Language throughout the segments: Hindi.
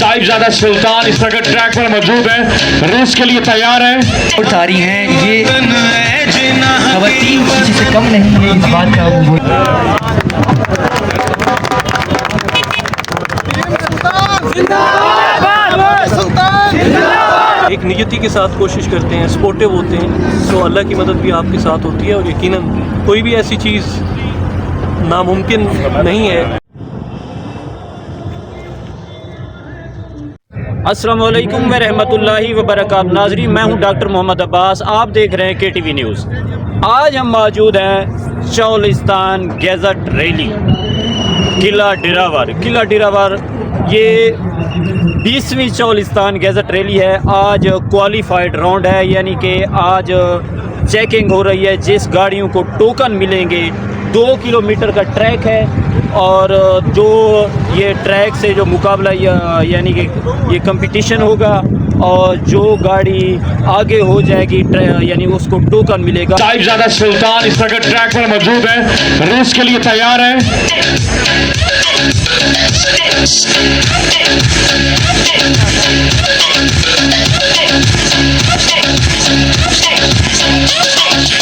साहिबजादा सुल्तान इस वक्त ट्रैक पर मौजूद है, रेस के लिए तैयार है। उठा रही हैं ये खवातीन किसी से कम नहीं है, इस बात का वो एक नियति के साथ कोशिश करते हैं, स्पोर्टिव होते हैं, तो अल्लाह की मदद भी आपके साथ होती है और यकीनन कोई भी ऐसी चीज़ नामुमकिन नहीं है। अस्सलामु अलैकुम व रहमतुल्लाहि व बरकातहू। नाज़रीन, मैं हूं डॉक्टर मोहम्मद अब्बास, आप देख रहे हैं KTV न्यूज़। आज हम मौजूद हैं चौलिस्तान गैज़ट रैली किला डिरावर। ये 20वीं चौलिस्तान गैज़ट रैली है। आज क्वालिफाइड राउंड है, यानी कि आज चेकिंग हो रही है। जिस गाड़ियों को टोकन मिलेंगे, 2 किलोमीटर का ट्रैक है और जो ये ट्रैक से जो मुकाबला यानी कि ये कंपटीशन होगा और जो गाड़ी आगे हो जाएगी यानी उसको टोकन मिलेगा। साहिबजादा सुल्तान इस वक्त ट्रैक पर मौजूद है, रेस के लिए तैयार है।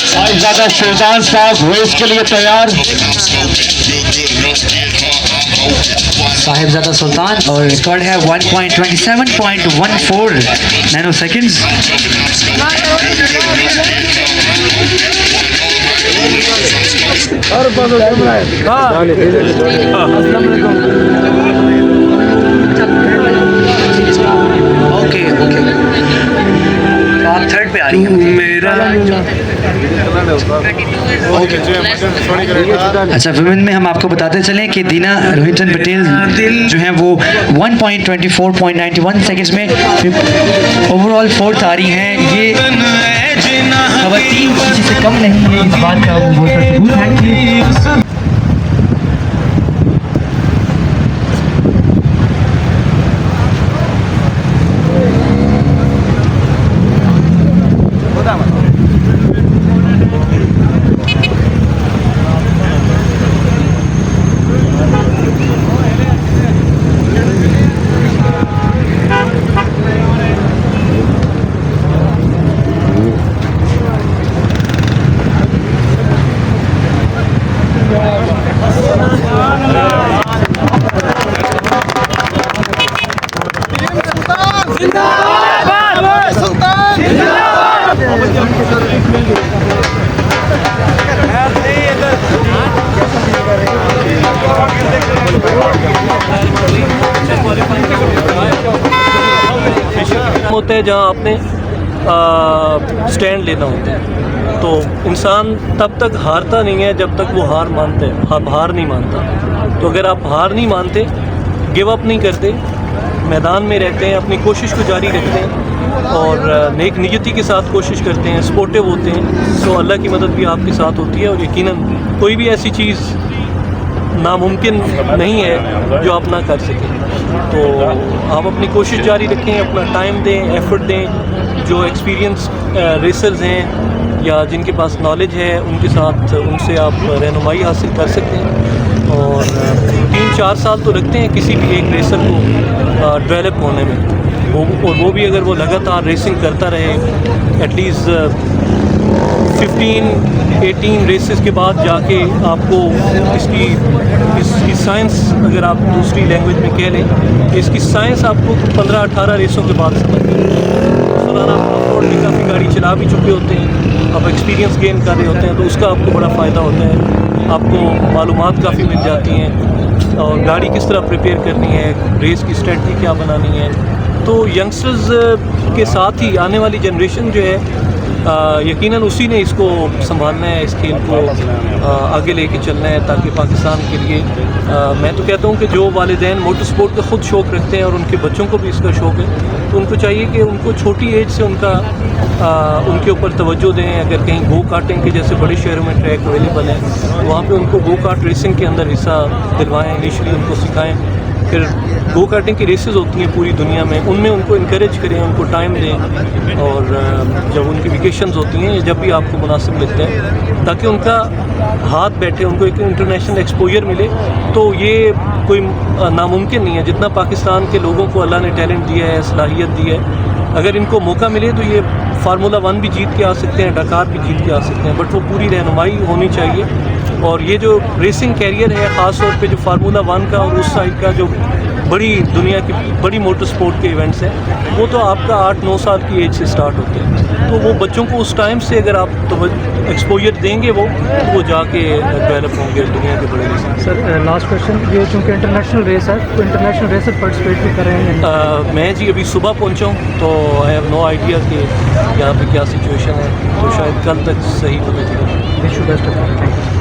साहिबजादा सुल्तान साहब रेस के लिए तैयार। साहिबजादा सुल्तान और रिकॉर्ड है 1.27.14 नैनो सेकेंड्स। ओके तो आप थर्ड पे आ रही हैं। अच्छा, विमेन में हम आपको बताते चलें कि दीना रोहिंटन पटेल जो हैं वो 1.24.91 सेकंड्स में ओवरऑल फोर्थ आ रही हैं। ये खवातीन किसी से कम नहीं है, इस बात का वो सबूत है कि होता है जहाँ आपने स्टैंड लेना होता है, तो इंसान तब तक हारता नहीं है जब तक वो हार मानते हैं। आप हार नहीं मानता, तो अगर आप हार नहीं मानते, गिव अप नहीं करते, मैदान में रहते हैं, अपनी कोशिश को जारी रखते हैं और नेक नियति के साथ कोशिश करते हैं, स्पोर्टिव होते हैं, तो अल्लाह की मदद भी आपके साथ होती है और यकीनन कोई भी ऐसी चीज़ नामुमकिन नहीं है जो आप ना कर सकें। तो आप अपनी कोशिश जारी रखें, अपना टाइम दें, एफर्ट दें। जो एक्सपीरियंस रेसर्स हैं या जिनके पास नॉलेज है उनके साथ उनसे आप रहनुमाई हासिल कर सकते हैं और 3-4 साल तो लगते हैं किसी भी एक रेसर को डेवलप होने में। और वो भी अगर वो लगातार रेसिंग करता रहे, एटलीस्ट 15-18 रेसेस के बाद जाके आपको इसकी साइंस, अगर आप दूसरी लैंग्वेज में कह लें, इसकी साइंस आपको 15-18 रेसों के बाद समझ में आप में काफ़ी गाड़ी चला भी चुके होते हैं, आप एक्सपीरियंस गेन कर रहे होते हैं, तो उसका आपको बड़ा फ़ायदा होता है। आपको मालूमात काफ़ी मिल जाती हैं और गाड़ी किस तरह प्रिपेयर करनी है, रेस की स्ट्रेटजी क्या बनानी है। तो यंगस्टर्स के साथ ही आने वाली जनरेशन जो है यकीनन उसी ने इसको संभालना है, इस खेल को आगे लेके चलना है ताकि पाकिस्तान के लिए मैं तो कहता हूँ कि जो वालिदैन मोटर स्पोर्ट का ख़ुद शौक़ रखते हैं और उनके बच्चों को भी इसका शौक़ है, तो उनको चाहिए कि उनको छोटी एज से उनके ऊपर तवज्जो दें। अगर कहीं गो कार्टिंग के जैसे बड़े शहरों में ट्रैक अवेलेबल हैं, तो वहाँ पे उनको गो कार्ट रेसिंग के अंदर हिस्सा दिलवाएँ, इनिशियली उनको सिखाएँ फिर गो कार्टिंग की रेसेस होती हैं पूरी दुनिया में, उनमें उनको इनक्रेज करें, उनको टाइम दें, और जब उनकी वेकेशंस होती हैं, जब भी आपको मुनासिब मिलते हैं, ताकि उनका हाथ बैठे, उनको एक इंटरनेशनल एक्सपोजर मिले। तो ये कोई नामुमकिन नहीं है। जितना पाकिस्तान के लोगों को अल्लाह ने टैलेंट दिया है, सलाहियत दी है, अगर इनको मौका मिले तो ये फार्मूला 1 भी जीत के आ सकते हैं, डकार भी जीत के आ सकते हैं, बट वो पूरी रहनुमाई होनी चाहिए। और ये जो रेसिंग कैरियर है, ख़ास तौर पे जो फार्मूला 1 का और उस साइड का जो बड़ी दुनिया की बड़ी मोटर स्पोर्ट के इवेंट्स हैं, वो तो आपका 8-9 साल की एज से स्टार्ट होते हैं। तो वो बच्चों को उस टाइम से अगर आप तो एक्सपोजर देंगे तो वो जाके डेवलप होंगे दुनिया के बड़े रेसिंग। सर लास्ट क्वेश्चन, ये चूँकि इंटरनेशनल रेस है तो इंटरनेशनल रेसर पार्टिसिपेट भी कर रहे हैं? मैं जी अभी सुबह पहुंचा हूँ, तो आई हैव नो आइडिया कि यहाँ पे क्या सिचुएशन है, तो शायद कल तक सही पता चलेगा। Wish you best of luck.